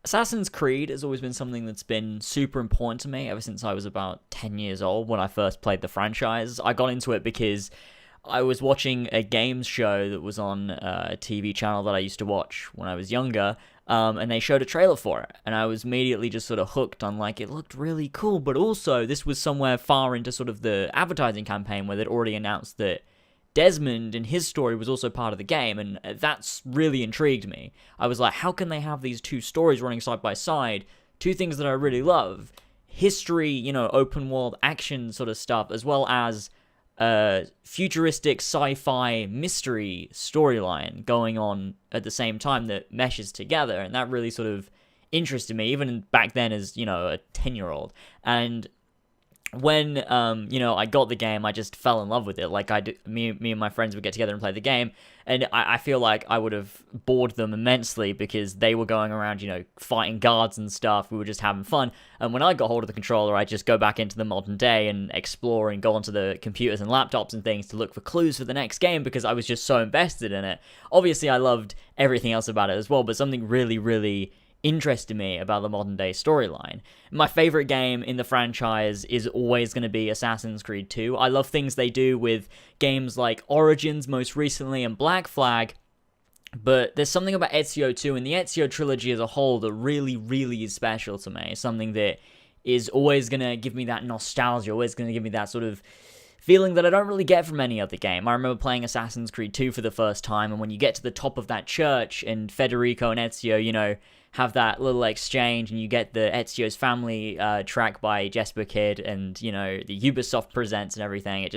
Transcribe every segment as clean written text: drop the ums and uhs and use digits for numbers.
Assassin's Creed has always been something that's been super important to me ever since I was about 10 years old when I first played the franchise. I got into it because I was watching a games show that was on a TV channel that I used to watch when I was younger, and they showed a trailer for it, and I was immediately just sort of hooked on, like, it looked really cool, but also this was somewhere far into sort of the advertising campaign where they'd already announced that Desmond and his story was also part of the game, and that's really intrigued me. I was like, how can they have these two stories running side by side? Two things that I really love. History, open world action sort of stuff, as well as futuristic sci-fi mystery storyline going on at the same time that meshes together, and that really sort of interested me, even back then as, a 10-year-old. And when I got the game, I just fell in love with it. Like, me and my friends would get together and play the game, and I feel like I would have bored them immensely because they were going around, fighting guards and stuff. We were just having fun. And when I got hold of the controller, I just go back into the modern day and explore and go onto the computers and laptops and things to look for clues for the next game because I was just so invested in it. Obviously, I loved everything else about it as well, but something really, really interested me about the modern day storyline. My favorite game in the franchise is always going to be Assassin's Creed 2. I love things they do with games like Origins most recently and Black Flag, but there's something about Ezio 2 and the Ezio trilogy as a whole that really, really is special to me. Something that is always going to give me that nostalgia, always going to give me that sort of feeling that I don't really get from any other game. I remember playing Assassin's Creed 2 for the first time, and when you get to the top of that church and Federico and Ezio, have that little exchange, and you get the Ezio's Family track by Jesper Kid, and, the Ubisoft Presents and everything.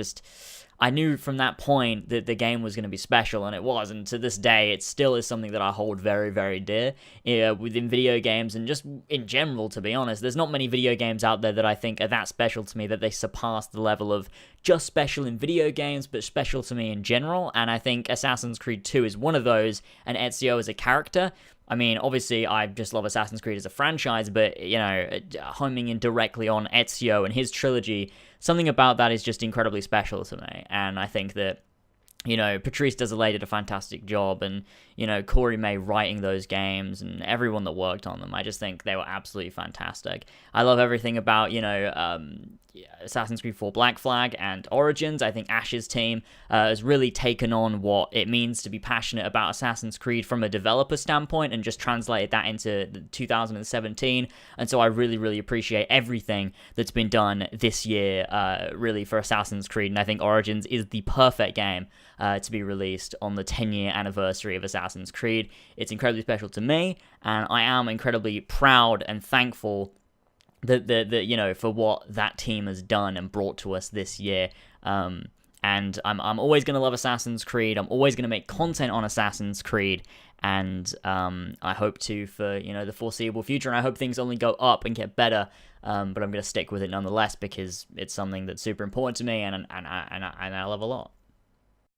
I knew from that point that the game was going to be special, and it was, and to this day, it still is something that I hold very, very dear within video games, and just in general, to be honest. There's not many video games out there that I think are that special to me, that they surpass the level of just special in video games, but special to me in general, and I think Assassin's Creed 2 is one of those, and Ezio as a character. I mean, obviously, I just love Assassin's Creed as a franchise, but, homing in directly on Ezio and his trilogy, something about that is just incredibly special to me. And I think that, Patrice Desilets did a fantastic job, and, Corey May writing those games, and everyone that worked on them. I just think they were absolutely fantastic. I love everything about, Assassin's Creed 4 Black Flag and Origins. I think Ash's team has really taken on what it means to be passionate about Assassin's Creed from a developer standpoint and just translated that into 2017. And so I really, really appreciate everything that's been done this year, really, for Assassin's Creed. And I think Origins is the perfect game to be released on the 10-year anniversary of Assassin's Creed. It's incredibly special to me, and I am incredibly proud and thankful that for what that team has done and brought to us this year. And I'm always going to love Assassin's Creed. I'm always going to make content on Assassin's Creed, and I hope to for the foreseeable future. And I hope things only go up and get better. But I'm going to stick with it nonetheless because it's something that's super important to me, and I love a lot.